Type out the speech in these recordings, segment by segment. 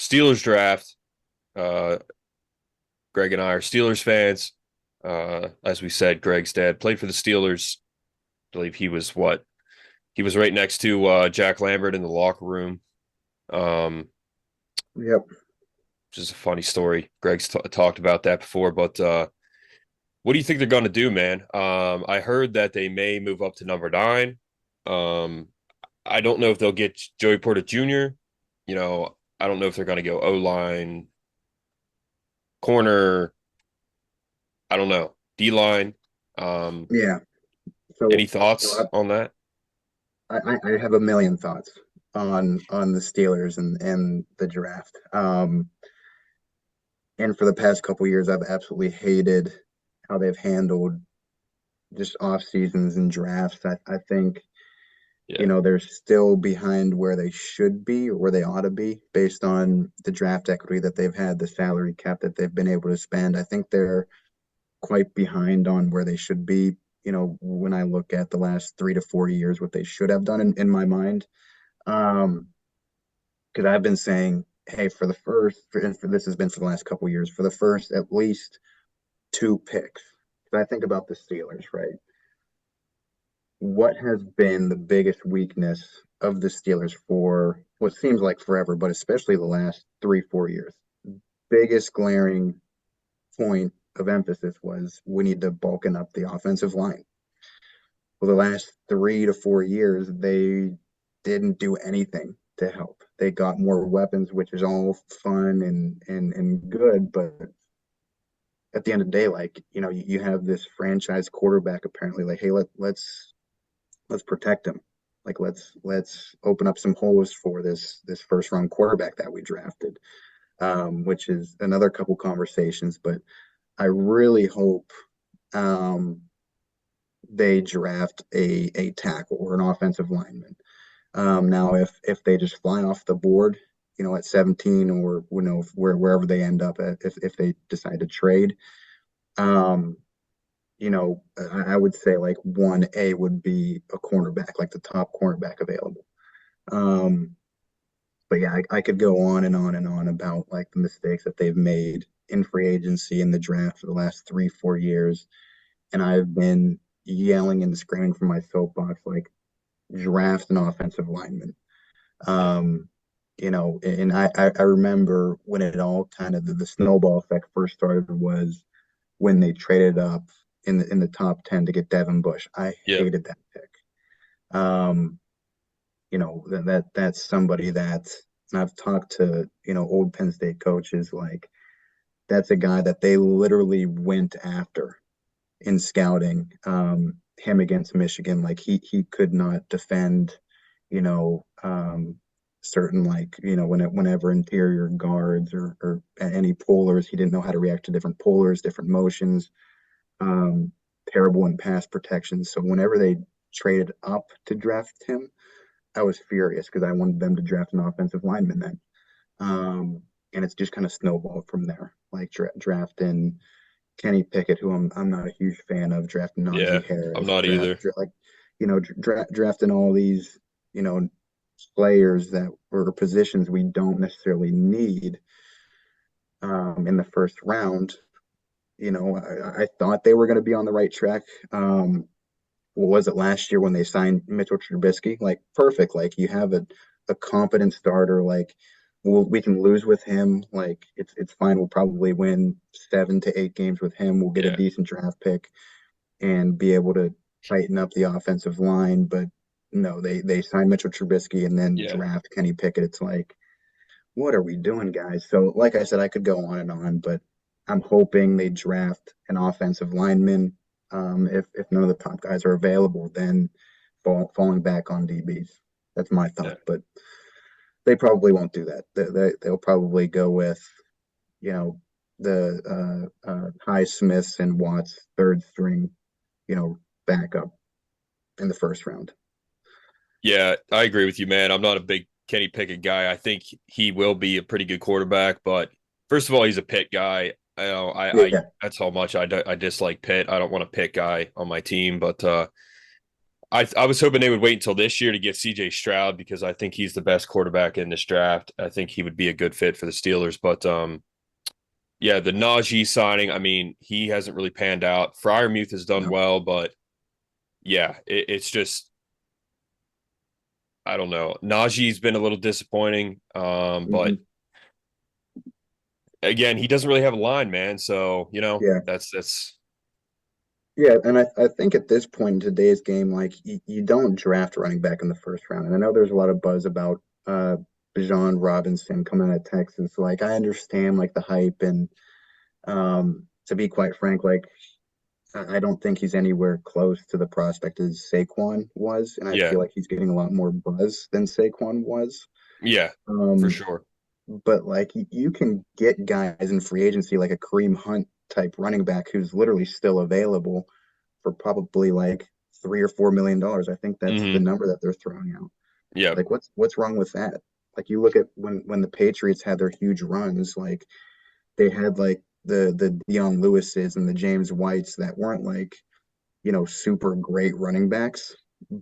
Steelers draft. Uh, Greg and I are Steelers fans. As we said, Greg's dad played for the Steelers. I believe he was what? He was right next to Jack Lambert in the locker room. Um, Yep. which is a funny story. Greg's talked about that before, but what do you think they're going to do, man? I heard that they may move up to number 9. Um, I don't know if they'll get Joey Porter Jr. I don't know if they're going to go O line, corner. I don't know, D line. Um, Yeah. any So, thoughts on that? I have a million thoughts on the Steelers and the draft. And for the past couple years, I've absolutely hated how they've handled just off seasons and drafts. I think, Yeah, they're still behind where they should be or where they ought to be based on the draft equity that they've had, the salary cap that they've been able to spend. I think they're quite behind on where they should be. When I look at the last 3 to 4 years, what they should have done in my mind. Um, because I've been saying, hey, and for this has been for the last couple of years, for the first at least two picks. If I think about the Steelers, right? What has been the biggest weakness of the Steelers for what seems like forever, but especially the last 3, 4 years? Biggest glaring point of emphasis was we need to bulken up the offensive line. Well, the last 3 to 4 years, they didn't do anything to help. They got more weapons, which is all fun and good, but at the end of the day, like you have this franchise quarterback apparently like, hey, let's protect him. Like let's open up some holes for this first round quarterback that we drafted, which is another couple conversations. But I really hope um, they draft a tackle or an offensive lineman. Now, if they just fly off the board, at 17 or wherever they end up at, if they decide to trade, um, I would say like 1A would be a cornerback, like the top cornerback available. Um, but yeah, I could go on and on and on about like the mistakes that they've made in free agency in the draft for the last 3, 4 years. And I've been yelling and screaming from my soapbox, like draft an offensive lineman. yeah, Um, and I remember when it all kind of the snowball effect first started was when they traded up in the top 10 to get Devin Bush. I yeah, hated that pick. Um, that's somebody that, and I've talked to, old Penn State coaches, like that's a guy that they literally went after in scouting, him against Michigan. Like he could not defend, you know, um, certain like, whenever interior guards or any pullers, he didn't know how to react to different pullers, different motions, um, terrible in pass protection. So whenever they traded up to draft him, I was furious because I wanted them to draft an offensive lineman then. Um, and it's just kind of snowballed from there, like drafting Kenny Pickett, who I'm not a huge fan of, drafting yeah. Najee I'm Harris, not either. like drafting all these you know players that were positions we don't necessarily need in the first round. I thought they were going to be on the right track. What was it last year when they signed Mitchell Trubisky? Like perfect. Like you have a competent starter. Like we can lose with him. Like it's fine. We'll probably win 7 to 8 games with him. We'll get a Yeah, decent draft pick and be able to tighten up the offensive line. But no, they signed Mitchell Trubisky and then yeah, draft Kenny Pickett. It's like, what are we doing, guys? So, like I said, I could go on and on, but I'm hoping they draft an offensive lineman. If none of the top guys are available, then falling back on DBs. That's my yeah. thought, but they probably won't do that. They'll probably go with, you know, the High Smiths and Watts third string, backup in the first round. Yeah, I agree with you, man. I'm not a big Kenny Pickett guy. I think he will be a pretty good quarterback, but first of all, he's a Pitt guy. Yeah, That's how much I dislike Pitt. I don't want a Pitt guy on my team, but I was hoping they would wait until this year to get CJ Stroud because I think he's the best quarterback in this draft. I think he would be a good fit for the Steelers. But yeah, the Najee signing, I mean, he hasn't really panned out. Fryermuth has done No. well, but yeah, it's just I don't know. Najee's been a little disappointing. But Hmm. again, he doesn't really have a line, man. So, Yeah. that's Yeah, and I think at this point in today's game, like you don't draft running back in the first round. And I know there's a lot of buzz about Bijan Robinson coming out of Texas. Like I understand like the hype and to be quite frank, like I don't think he's anywhere close to the prospect as Saquon was, and I yeah, feel like he's getting a lot more buzz than Saquon was. yeah, for Um, sure. but like you can get guys in free agency like a Kareem Hunt type running back who's literally still available for probably like $3 or $4 million. I think that's the Hmm. number that they're throwing out. Yeah, Like what's wrong with that? Like you look at when the Patriots had their huge runs, like they had like the Deion Lewis's and the James Whites that weren't like, super great running backs,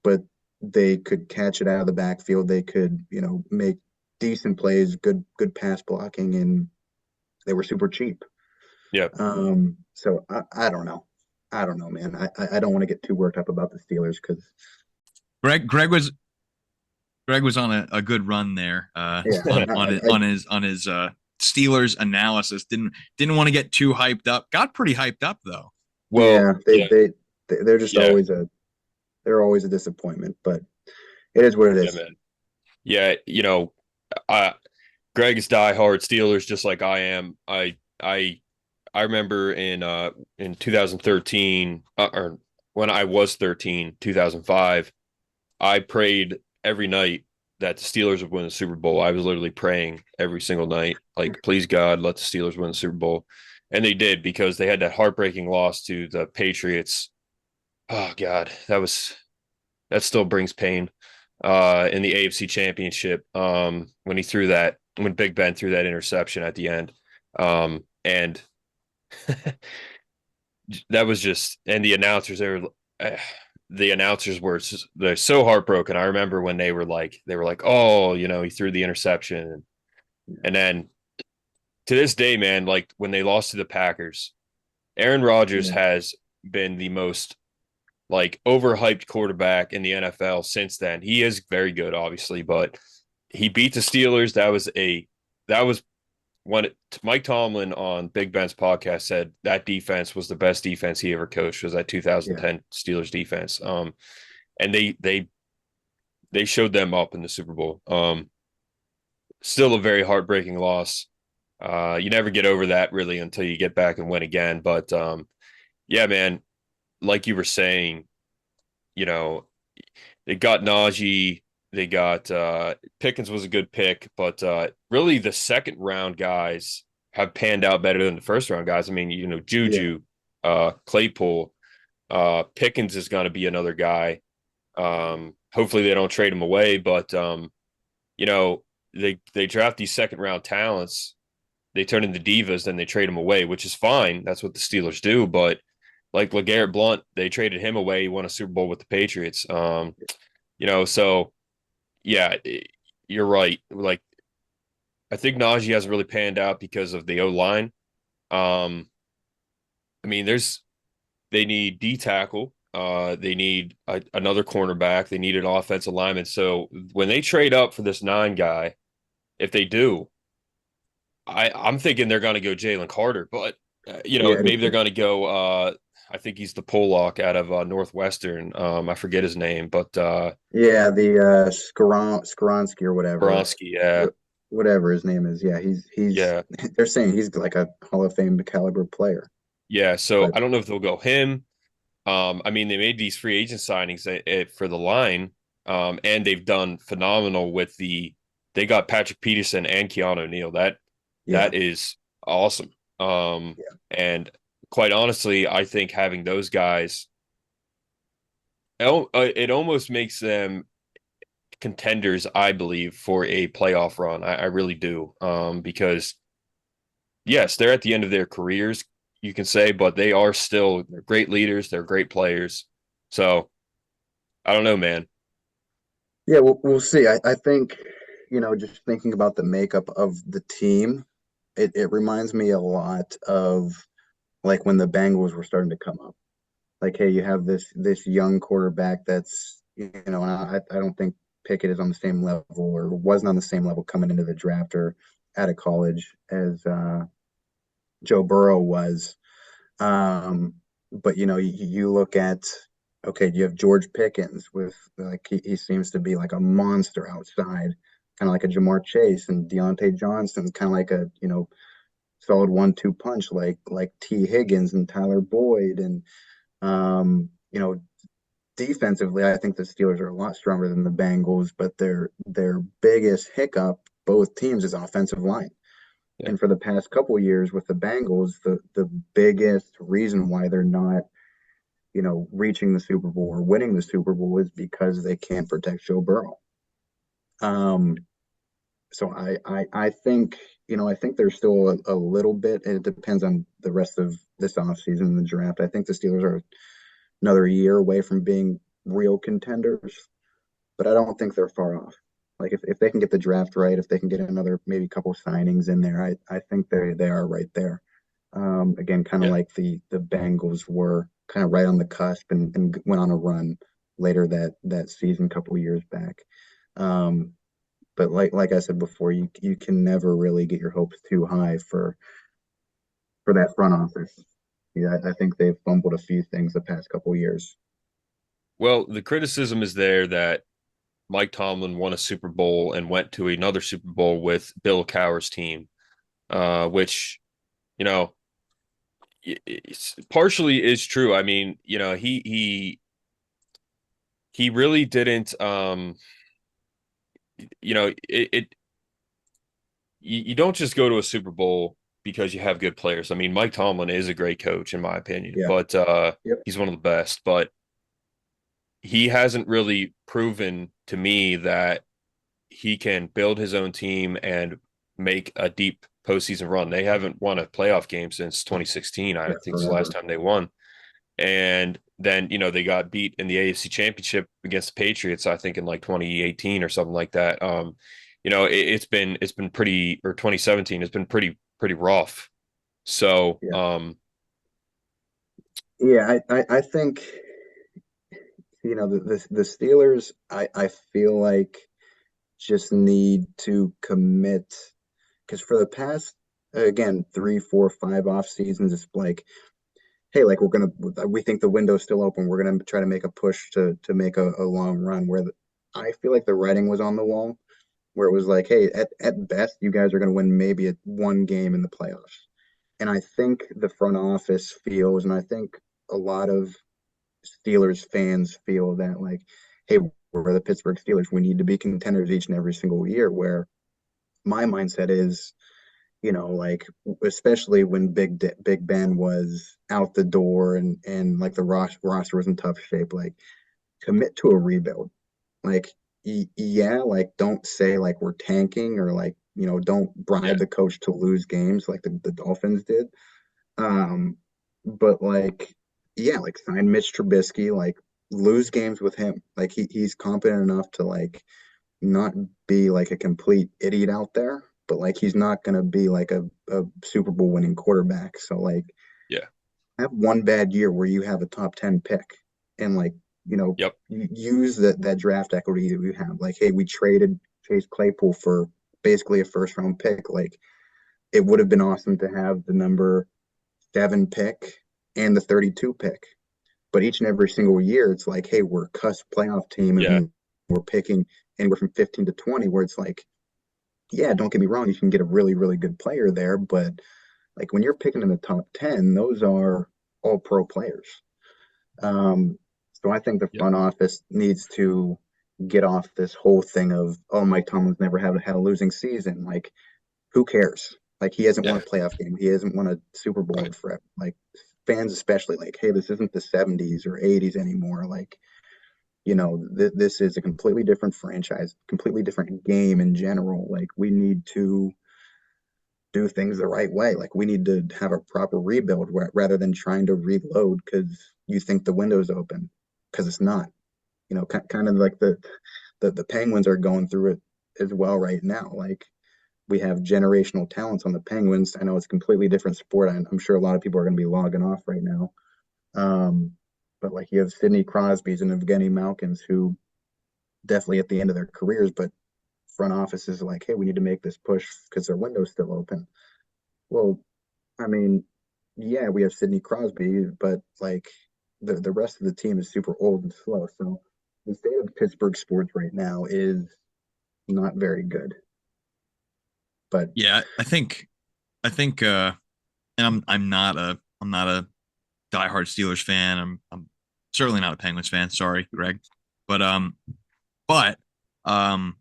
but they could catch it out of the backfield. They could, make decent plays, good pass blocking, and they were super cheap. yeah. So I don't know. I don't know, man. I don't want to get too worked up about the Steelers because Greg Greg was Greg was on a good run there yeah, on his Steelers analysis. Didn't want to get too hyped up. Got pretty hyped up though. Well, yeah, yeah, they're just yeah, always a disappointment, but it is what it yeah, is. man. Yeah, I Greg is diehard Steelers just like I am. I remember in 2013 or when I was 13, 2005, I prayed every night that the Steelers would win the Super Bowl. I was literally praying every single night, like, please God, let the Steelers win the Super Bowl. And they did because they had that heartbreaking loss to the Patriots. Oh God, that still brings pain. In the AFC Championship, when Big Ben threw that interception at the end. And that was just and uh, the announcers they're so heartbroken. I remember when they were like, oh, he threw the interception, and then to this day, man, like when they lost to the Packers, Aaron Rodgers Yeah, has been the most like overhyped quarterback in the NFL since then. He is very good, obviously, but he beat the Steelers. That was when Mike Tomlin on Big Ben's podcast said that defense was the best defense he ever coached, was that yeah, 2010 Steelers defense. And they showed them up in the Super Bowl. Still a very heartbreaking loss. You never get over that really until you get back and win again. But yeah, man, like you were saying, you know, they got Najee, they got Pickens was a good pick, but really the second round guys have panned out better than the first round guys. I mean, yeah, Juju, Claypool, Pickens is going to be another guy. Hopefully they don't trade him away, but you know, they draft these second round talents, they turn into divas, then they trade them away, which is fine. That's what the Steelers do, but like LeGarrette Blunt, they traded him away. He won a Super Bowl with the Patriots. So yeah, you're right. Like I think Najee hasn't really panned out because of the O line. Um, I mean, they need D tackle. They need another cornerback. They need an offensive lineman. So when they trade up for this nine guy, if they do, I'm thinking they're going to go Jalen Carter, but yeah. maybe they're going to go. I think he's the Pollock out of Northwestern. I forget his name, but Yeah, the Skoronsky or whatever, Bronski. Yeah, whatever his name is. Yeah, he's yeah, they're saying he's like a Hall of Fame caliber player. yeah. So But I don't know if they'll go him. I mean, they made these free agent signings for the line, and they've done phenomenal with the. They got Patrick Peterson and Keanu O'Neal. yeah, That is awesome. yeah, And quite honestly, I think having those guys, it almost makes them contenders, I believe, for a playoff run. I really do. Because yes, they're at the end of their careers, you can say, but they're great leaders. They're great players. So I don't know, man. Yeah, we'll see. I think, just thinking about the makeup of the team, it reminds me a lot of like when the Bengals were starting to come up. Like, hey, you have this young quarterback that's, and I don't think Pickett is on the same level or wasn't on the same level coming into the draft or out of college as Joe Burrow was. Um, but you look at, okay, you have George Pickens with like he seems to be like a monster outside, kind of like a Jamar Chase, and Deontay Johnson, kind of like a solid 1-2 punch like T Higgins and Tyler Boyd, and um, you know defensively, I think the Steelers are a lot stronger than the Bengals, but their biggest hiccup, both teams, is offensive line. Yeah. And for the past couple of years with the Bengals, the biggest reason why they're not, reaching the Super Bowl or winning the Super Bowl is because they can't protect Joe Burrow. Um, so I think, I think there's still a little bit, and it depends on the rest of this offseason and the draft. I think the Steelers are another year away from being real contenders, but I don't think they're far off. Like if they can get the draft right, if they can get another maybe couple signings in there, I think they are right there. Again, kind of Yeah. like the Bengals were kind of right on the cusp and went on a run later that season, couple years back. Um, but like I said before, you can never really get your hopes too high for that front office. Yeah, I think they've fumbled a few things the past couple years. Well, the criticism is there that Mike Tomlin won a Super Bowl and went to another Super Bowl with Bill Cowher's team, which, you know, it's partially is true. I mean, he really didn't you don't just go to a Super Bowl because you have good players. I mean, Mike Tomlin is a great coach in my opinion, Yeah. but Yep. he's one of the best, but he hasn't really proven to me that he can build his own team and make a deep postseason run. They haven't won a playoff game since 2016. I Yeah. think it's the last Forever. time they won. And then, they got beat in the AFC Championship against the Patriots, I think in like 2018 or something like that. It's been pretty, or 2017, it's been pretty rough. So, Yeah. Yeah. I think, the Steelers, I feel like just need to commit because for the past, again, 3, 4, 5 off seasons, it's like, hey, like we think the window's still open. We're gonna try to make a push to make a long run. I feel like the writing was on the wall, where it was like, hey, at best, you guys are gonna win maybe one game in the playoffs. And I think the front office feels, and I think a lot of Steelers fans feel that like, hey, we're the Pittsburgh Steelers. We need to be contenders each and every single year. Where my mindset is, like especially when Big Ben was out the door and like the roster was in tough shape, like commit to a rebuild. Like yeah, like don't say like we're tanking or like, don't yeah, bribe the coach to lose games like the Dolphins did. Um, but like, yeah, like sign Mitch Trubisky, like lose games with him. Like he's competent enough to like not be like a complete idiot out there, but like he's not gonna be like a Super Bowl winning quarterback. So like yeah, have one bad year where you have a top 10 pick and like, yep, use that draft equity that we have. Like, hey, we traded Chase Claypool for basically a first round pick. Like it would have been awesome to have the number 7 pick and the 32 pick. But each and every single year, it's like, hey, we're a cusp playoff team yeah, and we're picking anywhere from 15 to 20, where it's like, yeah, don't get me wrong, you can get a really, really good player there. But like when you're picking in the top 10, those are all pro players. Um, so I think the yeah, front office needs to get off this whole thing of, oh, Mike Tomlin's never had a losing season. Like, who cares? Like he hasn't won yeah, a playoff game. He hasn't won a Super Bowl right. in forever. Like fans especially, like, hey, this isn't the 70s or 80s anymore. Like, this is a completely different franchise, completely different game in general. Like we need to do things the right way. Like we need to have a proper rebuild rather than trying to reload because you think the window's open because it's not. kind of like the Penguins are going through it as well right now. Like we have generational talents on the Penguins. I know it's a completely different sport. I'm sure a lot of people are going to be logging off right now. Um, but like you have Sidney Crosby's and Evgeny Malkins who definitely at the end of their careers, but front offices are like, hey, we need to make this push because their window's still open. Well, I mean, yeah, we have Sidney Crosby, but like the rest of the team is super old and slow. So the state of Pittsburgh sports right now is not very good. But Yeah, I think and I'm not a diehard Steelers fan. I'm certainly not a Penguins fan. Sorry, Greg. But but um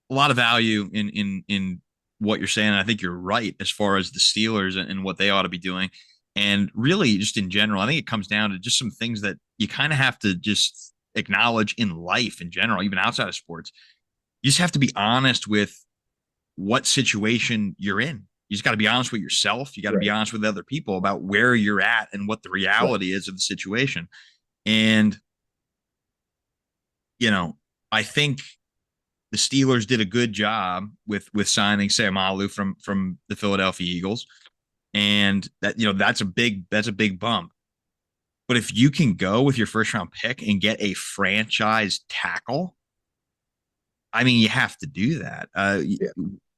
a lot of value in what you're saying. I think you're right as far as the Steelers and what they ought to be doing. And really, just in general, I think it comes down to just some things that you kind of have to just acknowledge in life in general, even outside of sports. You just have to be honest with what situation you're in. You just got to be honest with yourself. You got to be right, honest with other people about where you're at and what the right, reality is of the situation. And, you know, I think the Steelers did a good job with signing Sam Alou from the Philadelphia Eagles. And that, that's a big bump. But if you can go with your first round pick and get a franchise tackle, I mean, you have to do that. yeah,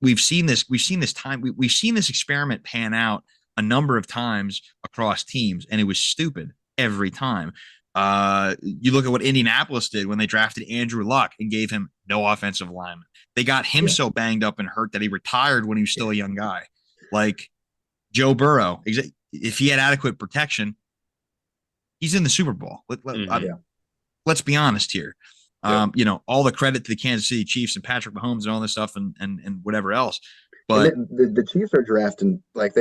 We've seen this. We've seen this experiment pan out a number of times across teams, and it was stupid every time. You look at what Indianapolis did when they drafted Andrew Luck and gave him no offensive lineman. They got him yeah, so banged up and hurt that he retired when he was still a young guy. Like Joe Burrow, if he had adequate protection, he's in the Super Bowl. Hmm. yeah. Let's be honest here. Yep. All the credit to the Kansas City Chiefs and Patrick Mahomes and all this stuff and whatever else. And But the Chiefs are drafting like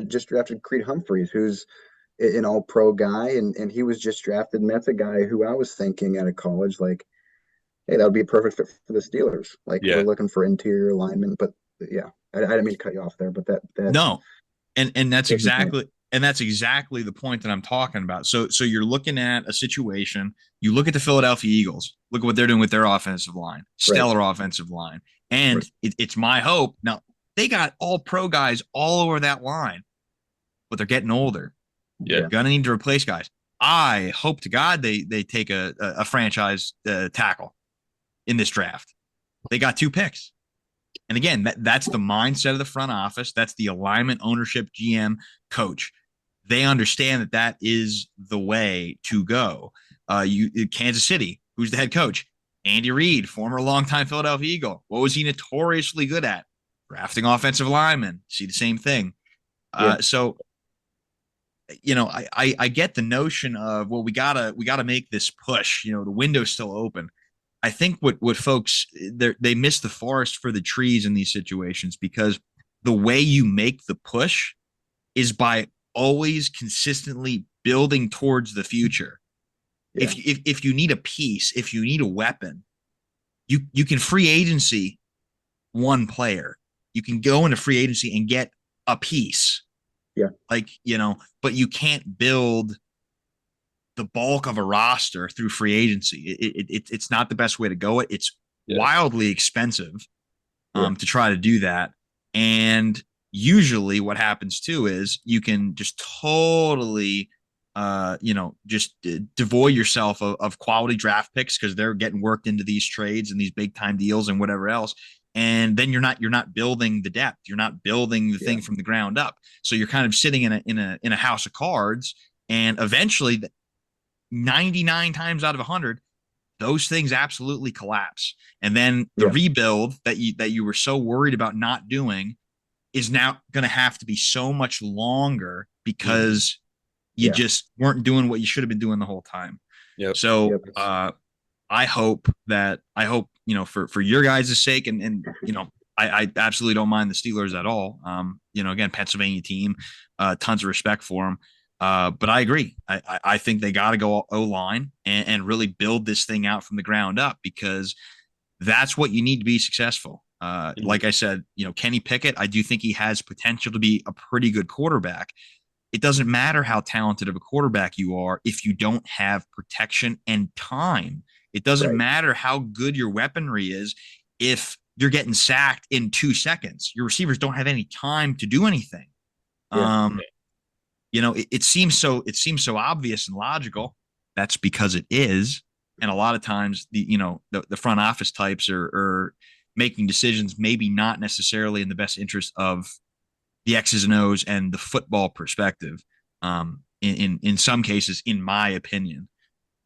just drafted Creed Humphreys, who's an all pro guy, and he was just drafted, and that's a guy who I was thinking out of college, like, hey, that would be a perfect fit for the Steelers. Like we're Yeah. looking for interior alignment, but yeah, I didn't mean to cut you off there, but that no, and that's that's the point. exactly the point that I'm talking about. So you're looking at a situation. You look at the Philadelphia Eagles. Look at what they're doing with their offensive line, Right, stellar offensive line, and right, it's my hope now. They got all pro guys all over that line, but they're getting older. Yeah. yeah, Gonna need to replace guys. I hope to God they take a franchise tackle in this draft. They got two picks. And again, that's the mindset of the front office. That's the alignment, ownership, GM, coach. They understand that that is the way to go. Kansas City, who's the head coach? Andy Reid, former longtime Philadelphia Eagle. What was he notoriously good at? Drafting offensive linemen. See the same thing. yeah, So I get the notion of, well, we gotta make this push. The window's still open. I think what folks they miss the forest for the trees in these situations, because the way you make the push is by always consistently building towards the future. yeah, If you need a piece, if you need a weapon, you can free agency one player. You can go into free agency and get a piece. yeah, But you can't build the bulk of a roster through free agency. It's not the best way to go. It's Yeah. wildly expensive yeah, to try to do that. And usually what happens too is you can just totally just devoid yourself of quality draft picks because they're getting worked into these trades and these big time deals and whatever else. And then you're not building the depth. You're not building the yeah, thing from the ground up. So you're kind of sitting in a house of cards, and eventually 99 times out of 100, those things absolutely collapse. And then the yeah, rebuild that you were so worried about not doing is now going to have to be so much longer Hmm. because you yeah, just weren't doing what you should have been doing the whole time. Yep. So yep, I hope for your guys' sake, and I absolutely don't mind the Steelers at all. Again, Pennsylvania team, tons of respect for them. But I agree. I think they got to go O line and really build this thing out from the ground up, because that's what you need to be successful. Hmm. Like I said, Kenny Pickett, I do think he has potential to be a pretty good quarterback. It doesn't matter how talented of a quarterback you are if you don't have protection and time It doesn't Right. matter how good your weaponry is if you're getting sacked in 2 seconds. Your receivers don't have any time to do anything. Yeah. Um, it seems so obvious and logical. That's because it is. And a lot of times the front office types are making decisions maybe not necessarily in the best interest of the X's and O's and the football perspective. In some cases, in my opinion.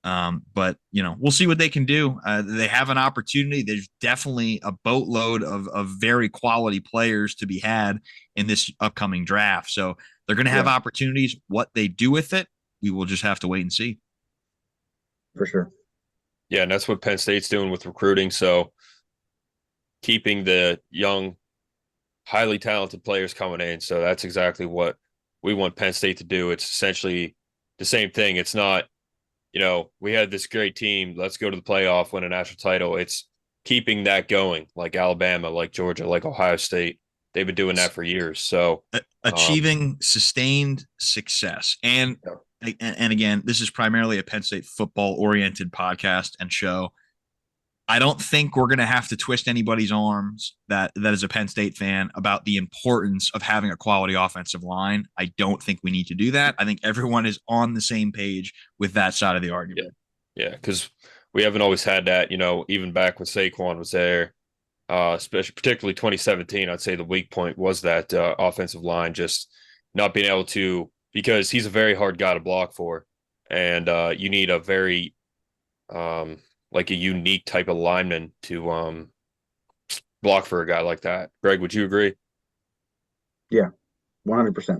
But we'll see what they can do. They have an opportunity. There's definitely a boatload of very quality players to be had in this upcoming draft. So they're going to have Yeah, opportunities. What they do with it, we will just have to wait and see. for sure. Yeah, and that's what Penn State's doing with recruiting. So keeping the young, highly talented players coming in. So that's exactly what we want Penn State to do. It's essentially the same thing. It's not, we had this great team. Let's go to the playoff, win a national title. It's keeping that going, like Alabama, like Georgia, like Ohio State. They've been doing that for years. So, Achieving sustained success. And again, this is primarily a Penn State football oriented podcast and show. I don't think we're going to have to twist anybody's arms that is a Penn State fan about the importance of having a quality offensive line. I don't think we need to do that. I think everyone is on the same page with that side of the argument. yeah, because we haven't always had that, even back when Saquon was there, especially particularly 2017. I'd say the weak point was that offensive line just not being able to, because he's a very hard guy to block for, and you need a very like a unique type of lineman to block for a guy like that. Greg, would you agree? Yeah, 100%.